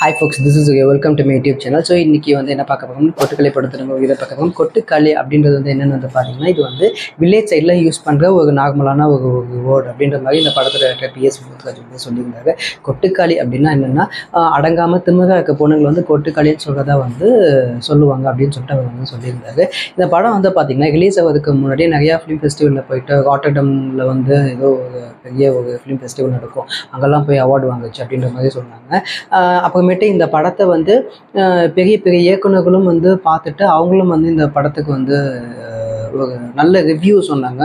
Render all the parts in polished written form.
Hi folks, this is Uge. Welcome to my YouTube channel. So இன்னைக்கு வந்து என்ன பார்க்க போறோம், கொட்டுக்கலை படுத்துறவங்க இதை பார்க்க போறோம். கொட்டுக்கலை அப்படின்றது வந்து என்னன்னு வந்து பாத்தீங்கன்னா, இது வந்து வில்லேஜ் சைடுல யூஸ் பண்ற ஒரு நார்மலான ஒரு வேர்ட் அப்படின்ற மாதிரி இந்த படத்துல டைரக்டர் PS முத்துராஜ் வந்து சொல்லியிருந்தாங்க. கொட்டுக்காளி அப்படின்னா என்னன்னா, அடங்காம திமிரா இருக்க பொண்ணுங்களை வந்து கொட்டுக்காளின்னு சொல்றதா வந்து சொல்லுவாங்க அப்படின்னு சொல்லிட்டு அவர் வந்து சொல்லியிருந்தாரு. இந்த படம் வந்து பாத்தீங்கன்னா ரிலீஸ் ஆகிறதுக்கு முன்னாடியே நிறைய ஃபிலிம் ஃபெஸ்டிவல்ல போயிட்டு ராட்டர்டம்ல வந்து ஏதோ ஒரு பெரிய ஒரு ஃபிலிம் ஃபெஸ்டிவல் நடக்கும், அங்கெல்லாம் போய் அவார்டு வாங்குச்சு அப்படின்ற மாதிரி சொன்னாங்க. அப்புறமேட்டு இந்த படத்தை வந்து பெரிய பெரிய இயக்குநர்களும் வந்து பார்த்துட்டு அவங்களும் வந்து இந்த படத்துக்கு வந்து ஒரு நல்ல ரிவ்யூ சொன்னாங்க.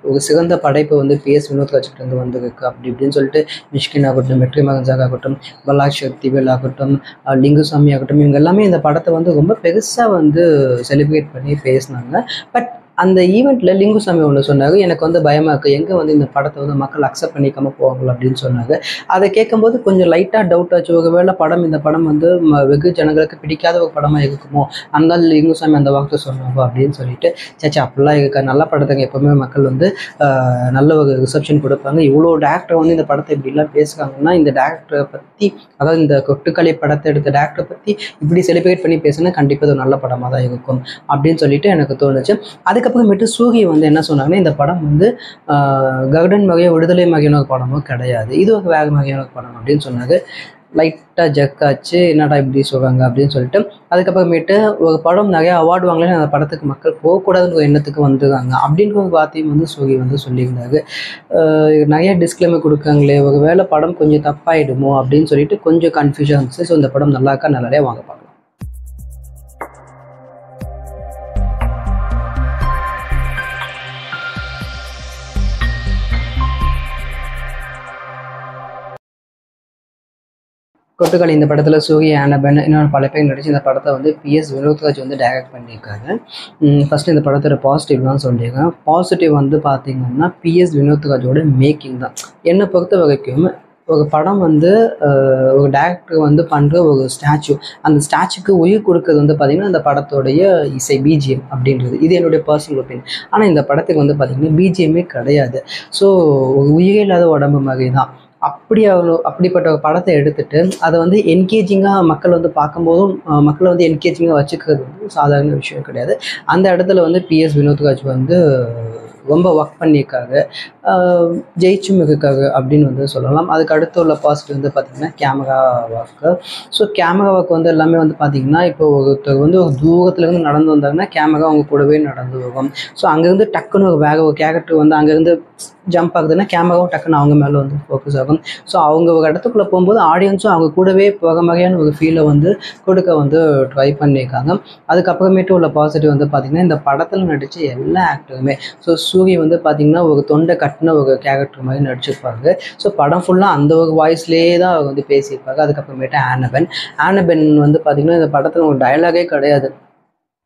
ஒரு சிறந்த படைப்பு வந்து PS வினோத்ராஜ்கிட்ட வந்திருக்கு அப்படி இப்படின்னு சொல்லிட்டு மிஷ்கின் ஆகட்டும், வெற்றி மகன்சாக் ஆகட்டும், பலாக் சக்திவேல் ஆகட்டும், லிங்குசாமி ஆகட்டும், இவங்க எல்லாமே இந்த படத்தை வந்து ரொம்ப பெருசாக வந்து செலிப்ரேட் பண்ணி பேசினாங்க. பட் அந்த ஈவெண்ட்டில் லிங்குசாமி ஒன்று சொன்னார், எனக்கு வந்து பயமாக இருக்குது, எங்கே வந்து இந்த படத்தை வந்து மக்கள் அக்செப்ட் பண்ணிக்காமல் போவாங்களோ அப்படின்னு சொன்னாங்க. அதை கேட்கும்போது கொஞ்சம் லைட்டாக டவுட் ஆச்சு, ஒருவேளை இந்த படம் வந்து வெகு ஜனங்களுக்கு பிடிக்காத ஒரு படமாக இருக்குமோ, அந்த லிங்குசாமி அந்த வார்த்தை சொன்னாங்க அப்படின்னு சொல்லிட்டு, சேச்சா அப்படிலாம் இருக்க நல்ல படத்துக்கு எப்போவுமே மக்கள் வந்து நல்ல ஒரு ரிசப்ஷன் கொடுப்பாங்க. இவ்வளோ டேரக்டர் வந்து இந்த படத்தை இப்படிலாம் பேசுகிறாங்கன்னா, இந்த டேரக்டரை பற்றி, அதாவது இந்த கொட்டுக்கலை படத்தை எடுத்த டேரக்டரை பற்றி இப்படி செலிப்ரேட் பண்ணி பேசுனா கண்டிப்பாக ஒரு நல்ல படமாக தான் இருக்கும் அப்படின்னு சொல்லிட்டு எனக்கு தோணுச்சு. அதுக்கப்புறமேட்டு சூரிய வந்து என்ன சொன்னாங்கன்னா, இந்த படம் வந்து கர்டன் மாதிரியே விடுதலை மாதிரியான ஒரு படமும் கிடையாது, இது ஒரு வேறு மாதிரியான ஒரு படம் அப்படின்னு சொன்னாங்க. லைட்டாக ஜக்காச்சு, என்னடா இப்படி சொல்கிறாங்க அப்படின்னு சொல்லிட்டு, அதுக்கப்புறமேட்டு ஒரு படம் நிறையா அவார்டு வாங்கலன்னு அந்த படத்துக்கு மக்கள் போகக்கூடாதுன்ற எண்ணத்துக்கு வந்துடுறாங்க அப்படின்ற ஒரு வார்த்தையும் வந்து சூரிய வந்து சொல்லியிருந்தாரு. நிறைய டிஸ்க்ளைமர் கொடுக்காங்களே, ஒரு வேளை படம் கொஞ்சம் தப்பாயிடுமோ அப்படின்னு சொல்லிட்டு கொஞ்சம் கன்ஃபியூஷன் இருந்துச்சு. ஸோ இந்த படம் நல்லா இருக்கா, நல்லாவே வாங்க பார்க்கலாம். கொட்டுக்காளி இந்த படத்தில் சூரிய, ஆனபன், இன்னொன்று பல பேர் நடிச்சு இந்த படத்தை வந்து PS வினோத்ராஜ் வந்து டைரக்ட் பண்ணியிருக்காங்க. ஃபஸ்ட்டு இந்த படத்தோட பாசிட்டிவ் தான் சொல்லியிருக்கேன். பாசிட்டிவ் வந்து பார்த்திங்கன்னா PS வினோத்ராஜோட மேக்கிங் தான். என்னை பொறுத்த வரைக்கும் ஒரு படம் வந்து ஒரு டேரக்டர் வந்து பண்ணுற ஒரு ஸ்டாச்சு, அந்த ஸ்டாச்சுக்கு உயிர் கொடுக்கறது வந்து பார்த்திங்கன்னா அந்த படத்தோடைய இசை BGM அப்படின்றது, இது என்னுடைய பர்சனல் ஒப்பீனியன். ஆனால் இந்த படத்துக்கு வந்து பார்த்திங்கன்னா BGMே கிடையாது. ஸோ ஒரு உயிரே இல்லாத உடம்பு மாதிரி தான். அப்படிப்பட்ட ஒரு படத்தை எடுத்துட்டு அதை வந்து என்கேஜிங்காக மக்கள் வந்து பார்க்கும்போதும் மக்களை வந்து என்கேஜிங்காக வச்சுக்கிறது வந்து சாதாரண விஷயம் கிடையாது. அந்த இடத்துல வந்து PS வினோத்ராஜ் வந்து ரொம்ப ஒர்க் பண்ணியிருக்காங்க, ஜெயிச்சும் இருக்காங்க அப்படின்னு வந்து சொல்லலாம். அதுக்கு அடுத்து உள்ள பாசிட்டிவ் வந்து பார்த்திங்கன்னா camera work. So camera work வந்து எல்லாமே வந்து பார்த்திங்கன்னா, இப்போ ஒருத்தர் வந்து ஒரு தூரத்துலேருந்து நடந்து வந்தாங்கன்னா கேமரா அவங்க கூடவே நடந்து வரும். ஸோ அங்கேருந்து டக்குன்னு ஒரு வேறு ஒரு கேரக்டர் வந்து அங்கேருந்து ஜம்ப் ஆகுதுன்னா கேமராவும் டக்குன்னு அவங்க மேலே வந்து ஃபோக்கஸ் ஆகும். ஸோ அவங்க ஒரு இடத்துக்குள்ளே போகும்போது ஆடியன்ஸும் அவங்க கூடவே போகிற மாதிரியான ஒரு ஃபீலை வந்து கொடுக்க வந்து ட்ரை பண்ணியிருக்காங்க. அதுக்கப்புறமேட்டு உள்ள பாசிட்டிவ் வந்து பார்த்திங்கன்னா, இந்த படத்தில் நடித்த எல்லா ஆக்டருமே, ஸோ சூரிய வந்து பார்த்திங்கன்னா ஒரு தொண்டை கட்டின ஒரு கேரக்டர் மாதிரி நடிச்சிருப்பாங்க. ஸோ படம் ஃபுல்லாக அந்த ஒரு வாய்ஸ்லேயே தான் அவங்க வந்து பேசியிருப்பாங்க. அதுக்கப்புறமேட்டு ஆனபன் வந்து பார்த்திங்கன்னா இந்த படத்தில் ஒரு டயலாகே கிடையாது,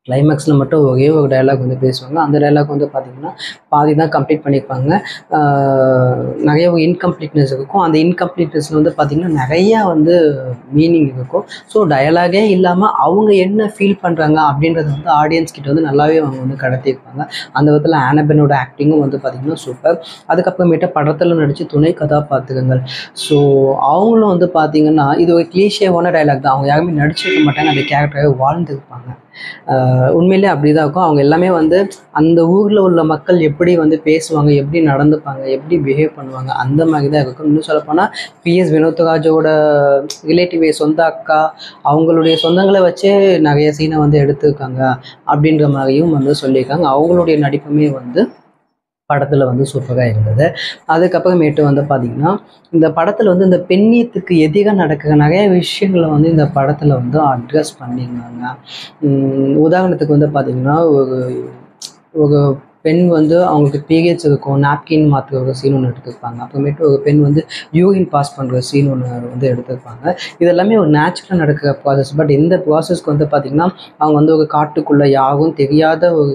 கிளைமேக்ஸில் மட்டும் ஒரே ஒரு டைலாக் வந்து பேசுவாங்க. அந்த டைலாக் வந்து பார்த்திங்கன்னா பாதி தான் கம்ப்ளீட் பண்ணியிருப்பாங்க. நிறைய ஒரு இன்கம்ப்ளீட்னஸ் இருக்கும். அந்த இன்கம்ப்ளீட்னஸில் வந்து பார்த்திங்கன்னா நிறையா வந்து மீனிங் இருக்கும். ஸோ டயலாகே இல்லாமல் அவங்க என்ன ஃபீல் பண்ணுறாங்க அப்படின்றத வந்து ஆடியன்ஸ் கிட்ட வந்து நல்லாவே அவங்க வந்து கடத்தியிருப்பாங்க. அந்த விதத்தில் ஆனபனோட ஆக்டிங்கும் வந்து பார்த்திங்கன்னா சூப்பர். அதுக்கப்புறமேட்டு படத்தில் நடித்த துணை கதாபாத்திரங்கள், ஸோ அவங்களும் வந்து பார்த்திங்கன்னா இது ஒரு கிளீஷேவான டைலாக் தான், அவங்க யாருமே நடிச்சிருக்க மாட்டாங்க, அந்த கேரக்டராகவே வாழ்ந்துருப்பாங்க. உண்மையிலே அப்படி தான் இருக்கும். அவங்க எல்லாமே வந்து அந்த ஊரில் உள்ள மக்கள் எப்படி வந்து பேசுவாங்க, எப்படி நடந்துப்பாங்க, எப்படி பிஹேவ் பண்ணுவாங்க, அந்த மாதிரி தான் இருக்கும். இன்னும் சொல்லப்போனால் PS வினோத்ராஜோட ரிலேட்டிவ், சொந்த அக்கா, அவங்களுடைய சொந்தங்களை வச்சே நிறைய சீனை வந்து எடுத்துருக்காங்க அப்படின்ற மாதிரியும் வந்து சொல்லியிருக்காங்க. அவங்களுடைய நடிப்புமே வந்து படத்தில் வந்து சூப்பராக இருந்தது. அதுக்கப்புறமேட்டு வந்து பார்த்திங்கன்னா இந்த படத்தில் வந்து இந்த பெண்ணியத்துக்கு எதிராக நடக்கிற நிறைய விஷயங்களை வந்து இந்த படத்தில் வந்து அட்ரஸ் பண்ணியிருந்தாங்க. உதாரணத்துக்கு வந்து பார்த்திங்கன்னா ஒரு பெண் வந்து அவங்களுக்கு பீரியட்ஸ் இருக்கும், நாப்கின் மாற்றுற ஒரு சீன் ஒன்று எடுத்துருப்பாங்க. அப்புறமேட்டு ஒரு பெண் வந்து யூரின் பாஸ் பண்ணுற சீன் ஒன்று வந்து எடுத்துருப்பாங்க. இதெல்லாமே ஒரு நேச்சுரலாக நடக்கிற ப்ராசஸ். பட் இந்த ப்ராசஸ்க்கு வந்து பார்த்திங்கன்னா அவங்க வந்து ஒரு காட்டுக்குள்ளே யாரும் தெரியாத ஒரு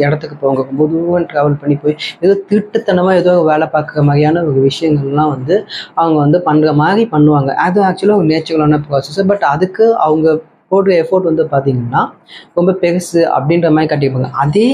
இடத்துக்கு போங்க, ரொம்ப தூரம் ட்ராவல் பண்ணி போய் ஏதோ திருட்டுத்தனமாக ஏதோ வேலை பார்க்குற மாதிரியான ஒரு விஷயங்கள்லாம் வந்து அவங்க வந்து பண்ணுற மாதிரி பண்ணுவாங்க. அது ஆக்சுவலாக ஒரு நேச்சுரலான ப்ராசஸ். பட் அதுக்கு அவங்க போடுற எஃபோர்ட் வந்து பார்த்திங்கன்னா ரொம்ப பெருசு அப்படின்ற மாதிரி கட்டியிருப்பாங்க. அதே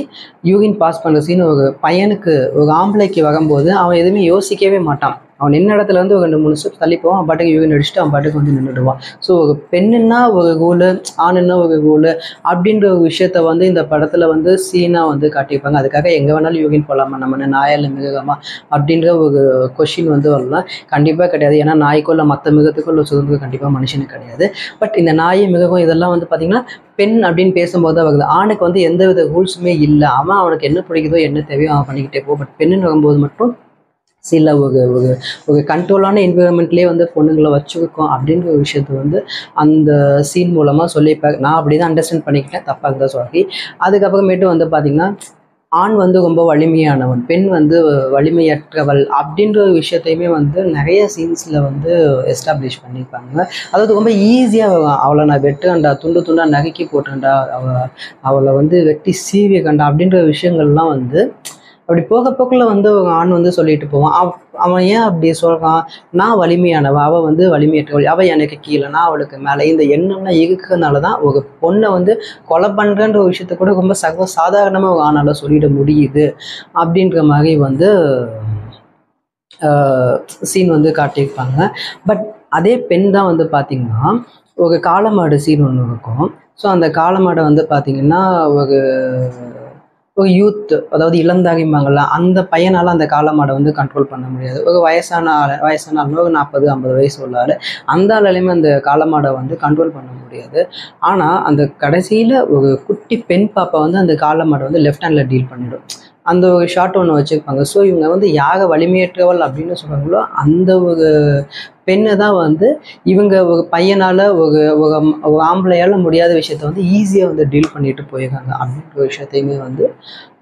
யூரின் பாஸ் பண்ணுற சீன் ஒரு பையனுக்கு, ஒரு ஆம்பளைக்கு வரும்போது அவன் எதுவுமே யோசிக்கவே மாட்டான். அவன் நின்ன இடத்துல வந்து ஒரு 2-3 ஸ்டெப் தள்ளி போவான், அவன் பாட்டுக்கு யூகின் அடிச்சுட்டு அவன் பாட்டுக்கு வந்து நின்றுடுவான். ஸோ ஒரு பெண்ணுன்னா ஒரு கோலு, ஆணுன்னா ஒரு கோலு அப்படின்ற ஒரு விஷயத்த வந்து இந்த படத்தில் வந்து சீனாக வந்து காட்டியிருப்பாங்க. அதுக்காக எங்கே வேணாலும் யூகின் போகலாமா, நம்ம நாயால் மிருகமா அப்படின்ற ஒரு கொஷின் வந்து வரலாம். கண்டிப்பாக கிடையாது. ஏன்னா நாய்க்குள்ள மற்ற மிருகத்துக்குள்ள சுதந்திரம் கண்டிப்பாக மனுஷனுக்கு கிடையாது. பட் இந்த நாய் மிருகம் இதெல்லாம் வந்து பார்த்திங்கன்னா பெண் அப்படின்னு பேசும்போது தான் வருது. ஆணுக்கு வந்து எந்த வித ரூல்ஸுமே இல்லை, அவனுக்கு என்ன பிடிக்குதோ என்ன தேவையோ அவன் பண்ணிக்கிட்டே போ. பட் பெண்ணுன்னு வரும்போது மட்டும் சில ஒரு ஒரு ஒரு கண்ட்ரோலான என்விரான்மெண்ட்லேயே வந்து பொண்ணுங்களை வச்சுருக்கோம் அப்படின்ற ஒரு விஷயத்த வந்து அந்த சீன் மூலமாக சொல்லியிருப்பாங்க. நான் அப்படி தான் அண்டர்ஸ்டாண்ட் பண்ணிக்கிட்டேன், தப்பாக இருந்தால் சொல்லி. அதுக்கப்புறமேட்டு வந்து பார்த்திங்கன்னா ஆண் வந்து ரொம்ப வலிமையானவன், பெண் வந்து வலிமையற்றவள் அப்படின்ற ஒரு விஷயத்தையுமே வந்து நிறைய சீன்ஸில் வந்து எஸ்டாப்ளிஷ் பண்ணியிருப்பாங்க. அதாவது ரொம்ப ஈஸியாக அவளை நான் வெட்டுகண்டா, துண்டு துண்டாக நறுக்கி போட்டுக்கண்டா, அவளை வந்து வெட்டி சீவி கண்டா அப்படின்ற விஷயங்கள்லாம் வந்து அப்படி போக போக்கில் வந்து ஒரு ஆண் வந்து சொல்லிட்டு போவான். அவன் ஏன் அப்படி சொல்கிறான், நான் வலிமையானவன், அவள் வந்து வலிமையற்றவள், அவள் எனக்கு கீழே, நான் அவளுக்கு மேலே, இந்த எண்ணம்லாம் இருக்கிறதுனால தான் ஒரு பொண்ணை வந்து கொலை பண்ணுறன்ற ஒரு விஷயத்த கூட ரொம்ப சாதாரணமாக ஒரு ஆணால் சொல்லிட முடியுது அப்படின்ற மாதிரி வந்து சீன் வந்து காட்டியிருப்பாங்க. பட் அதே பெண் தான் வந்து பார்த்திங்கன்னா ஒரு காளமாடு சீன் ஒன்று இருக்கும். ஸோ அந்த காளமாடை வந்து பார்த்திங்கன்னா ஒரு யூத், அதாவது இளந்தாகிம்பாங்கள்ல, அந்த பையனால் அந்த காளமாடை வந்து கண்ட்ரோல் பண்ண முடியாது. ஒரு வயசான ஆள் ஒரு 40-50 வயசு உள்ள ஆள், அந்த ஆளாலையுமே அந்த காளமாடை வந்து கண்ட்ரோல் பண்ண முடியாது. ஆனால் அந்த கடைசியில் ஒரு குட்டி பெண் பாப்பா வந்து அந்த காளமாடை வந்து லெஃப்ட் ஹேண்டில் டீல் பண்ணிடும். அந்த ஒரு ஷார்ட் ஒன்று வச்சுருப்பாங்க. ஸோ இவங்க வந்து யாரை வலிமையற்றவள் அப்படின்னு சொல்கிறாங்களோ அந்த ஒரு பெண்ணை தான் வந்து இவங்க ஒரு பையனால் ஒரு ஆம்பளையால் முடியாத விஷயத்த வந்து ஈஸியாக வந்து டீல் பண்ணிட்டு போயிருக்காங்க அப்படின்ற ஒரு விஷயத்தையுமே வந்து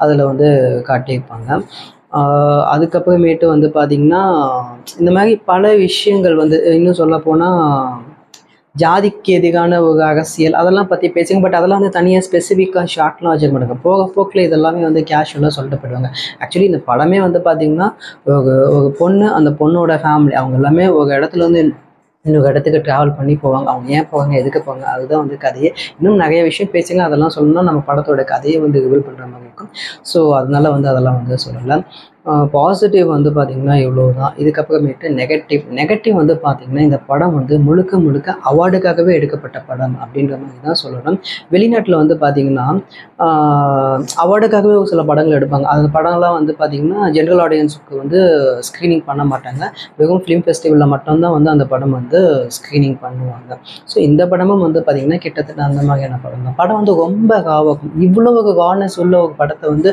அதில் வந்து காட்டியிருப்பாங்க. அதுக்கப்புறமேட்டு வந்து பார்த்திங்கன்னா இந்த மாதிரி பல விஷயங்கள் வந்து இன்னும் சொல்லப்போனால் ஜாதிக்கு எதிரான ஒரு அரசியல் அதெல்லாம் பற்றி பேசுங்க. பட் அதெல்லாம் வந்து தனியாக ஸ்பெசிஃபிக்காக ஷார்ட்லாம் வச்சுக்க மாட்டாங்க. போக போக்கில் இதெல்லாமே வந்து கேஷுவலாக சொல்லிட்டு போயிடுவாங்க. ஆக்சுவலி இந்த படமே வந்து பார்த்திங்கன்னா ஒரு பொண்ணு, அந்த பொண்ணோட ஃபேமிலி அவங்க எல்லாமே ஒரு இடத்துல வந்து இன்னொரு இடத்துக்கு ட்ராவல் பண்ணி போவாங்க. அவங்க ஏன் போவாங்க, எதுக்கு போவாங்க, அதுதான் வந்து கதையே. இன்னும் நிறைய விஷயம் பேசுங்க, அதெல்லாம் சொல்லணும்னா நம்ம படத்தோட கதையை வந்து ரிவீல் பண்ணுற மாதிரி இருக்கும். ஸோ அதனால வந்து அதெல்லாம் வந்து சொல்லலை. பாசிட்டிவ் வந்து பார்த்திங்கன்னா இவ்வளோ தான். இதுக்கப்புறமேட்டு நெகட்டிவ் வந்து பார்த்திங்கன்னா இந்த படம் வந்து முழுக்க அவார்டுக்காகவே எடுக்கப்பட்ட படம் அப்படின்ற மாதிரி தான் சொல்லணும். வெளிநாட்டில் வந்து பார்த்திங்கன்னா அவார்டுக்காகவே ஒரு சில படங்கள் எடுப்பாங்க. அந்த படம்லாம் வந்து பார்த்திங்கன்னா ஜென்ரல் ஆடியன்ஸுக்கு வந்து ஸ்க்ரீனிங் பண்ண மாட்டாங்க. வெறும் ஃபிலிம் ஃபெஸ்டிவலில் மட்டும்தான் வந்து அந்த படம் வந்து ஸ்க்ரீனிங் பண்ணுவாங்க. ஸோ இந்த படமும் வந்து பார்த்திங்கன்னா கிட்டத்தட்ட அந்த மாதிரியான படம் தான். படம் வந்து ரொம்ப காவாகும். இவ்வளோ ஒரு கானஸ் உள்ள ஒரு படத்தை வந்து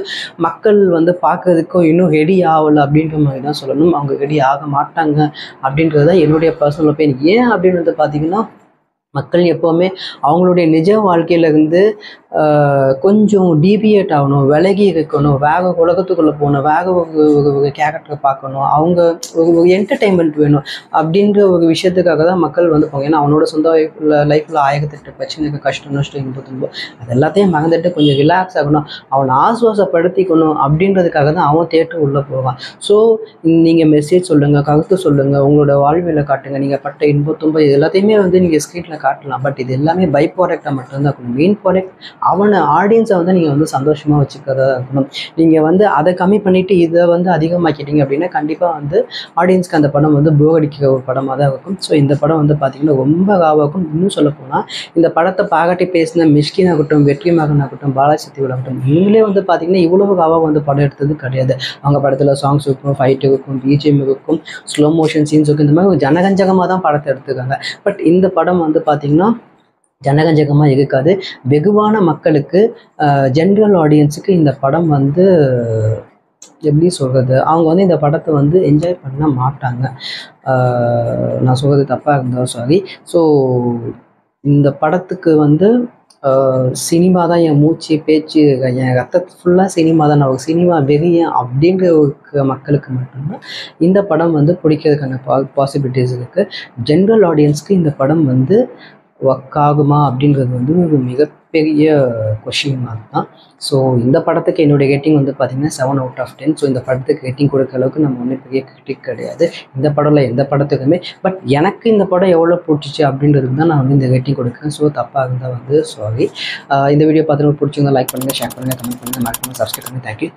மக்கள் வந்து பார்க்கறதுக்கும் இன்னும் ரெடி ஆகலை அப்படின்ற மாதிரி தான் சொல்லணும். அவங்க ரெடி ஆக மாட்டாங்க அப்படின்றது தான் என்னுடைய பர்சனல் ஒப்பீனியன். ஏன் அப்படின்னு வந்து பார்த்திங்கன்னா மக்கள் எப்போவுமே அவங்களுடைய நிஜ வாழ்க்கையிலேருந்து கொஞ்சம் டீவியேட் ஆகணும், விலகி இருக்கணும், வேக உலகத்துக்குள்ளே போகணும், வேக ஒரு கேரக்டரை பார்க்கணும், அவங்க ஒரு என்டர்டெயின்மெண்ட் வேணும் அப்படின்ற ஒரு விஷயத்துக்காக தான் மக்கள் வந்து போங்க. ஏன்னா அவனோட சொந்த லைஃப்பில் 1008 பிரச்சனைக்கு கஷ்டம் நஷ்டம் இன்பம் துன்பம் அது எல்லாத்தையும் மறந்துட்டு கொஞ்சம் ரிலாக்ஸ் ஆகணும், அவனை ஆசுவாசப்படுத்திக்கணும் அப்படின்றதுக்காக தான் அவன் தியேட்டர் உள்ளே போவான். ஸோ நீங்கள் மெசேஜ் சொல்லுங்கள், கருத்து சொல்லுங்கள், உங்களோட வாழ்வியலை காட்டுங்க, நீங்கள் பட்ட இன்பம் துன்பம் இது எல்லாத்தையுமே வந்து நீங்கள் ஸ்க்ரீனில் காட்டலாம். பட் இது எல்லாமே பை ப்ராடக்டாக மட்டும்தான் இருக்கணும். மெயின் ப்ராடக்ட் அவனை ஆடியன்ஸை வந்து நீங்கள் வந்து சந்தோஷமாக வச்சுக்கிறதா இருக்கணும். நீங்கள் வந்து அதை கம்மி பண்ணிவிட்டு இதை வந்து அதிகமாக்கிட்டீங்க அப்படின்னா கண்டிப்பாக வந்து ஆடியன்ஸ்க்கு அந்த படம் வந்து போர் அடிக்கிற ஒரு படமாக தான் இருக்கும். ஸோ இந்த படம் வந்து பார்த்திங்கன்னா ரொம்ப காவாக்கும். இன்னும் சொல்லப்போனால் இந்த படத்தை பாராட்டி பேசின மிஷ்கின் ஆகட்டும், வெற்றிமாறன் ஆகட்டும், பாலாஜி சக்திவேல் இவங்களே வந்து பார்த்திங்கன்னா இவ்வளவு காவாக வந்து படம் எடுத்தது கிடையாது. அவங்க படத்தில் சாங்ஸ் இருக்கும், ஃபைட் இருக்கும், பிஜிஎம் இருக்கும், ஸ்லோ மோஷன் சீன்ஸ் இருக்கும், இந்த மாதிரி ஜனகஞ்சகமாக தான் படத்தை எடுத்துக்காங்க. பட் இந்த படம் வந்து பார்த்திங்கன்னா ஜனகஞ்சகமாக இருக்காது. வெகுவான மக்களுக்கு, ஜென்ரல் ஆடியன்ஸுக்கு இந்த படம் வந்து எப்படி சொல்கிறது, அவங்க வந்து இந்த படத்தை வந்து என்ஜாய் பண்ண மாட்டாங்க. நான் சொல்கிறது தப்பாக இருந்தால் சாரி. ஸோ இந்த படத்துக்கு வந்து சினிமா தான் என் மூச்சு பேச்சு, என் ரத்தத்து ஃபுல்லாக சினிமா தான், நான் ஒரு சினிமா வெறியன் அப்படின்ற ஒரு மக்களுக்கு மட்டும்தான் இந்த படம் வந்து பிடிக்கிறதுக்கான பாசிபிலிட்டிஸ் இருக்குது. ஜென்ரல் ஆடியன்ஸ்க்கு இந்த படம் வந்து ஒர்க் ஆகுமா அப்படின்றது வந்து ஒரு மிகப்பெரிய கொஷின் மார்க் தான். ஸோ இந்த படத்துக்கு என்னுடைய ரேட்டிங் வந்து பார்த்திங்கன்னா 7/10. ஸோ இந்த படத்துக்கு ரேட்டிங் கொடுக்குற அளவுக்கு நம்ம ஒன்றும் பெரிய கிரிட்டிக் கிடையாது இந்த படம்ல எந்த படத்துக்குமே. பட் எனக்கு இந்த படம் எவ்வளோ பிடிச்சிச்சு அப்படின்றதுக்கு தான் நான் வந்து இந்த ரேட்டிங் கொடுக்குறேன். ஸோ தப்பாக இருந்தால் வந்து சாரி. இந்த வீடியோ பார்த்துட்டு பிடிச்சிருந்தா லைக் பண்ணுங்கள், ஷேர் பண்ணுங்கள், கமெண்ட் பண்ணுங்கள், மறக்காம சப்ஸ்கிரைப் பண்ணுங்கள். தேங்க்யூ.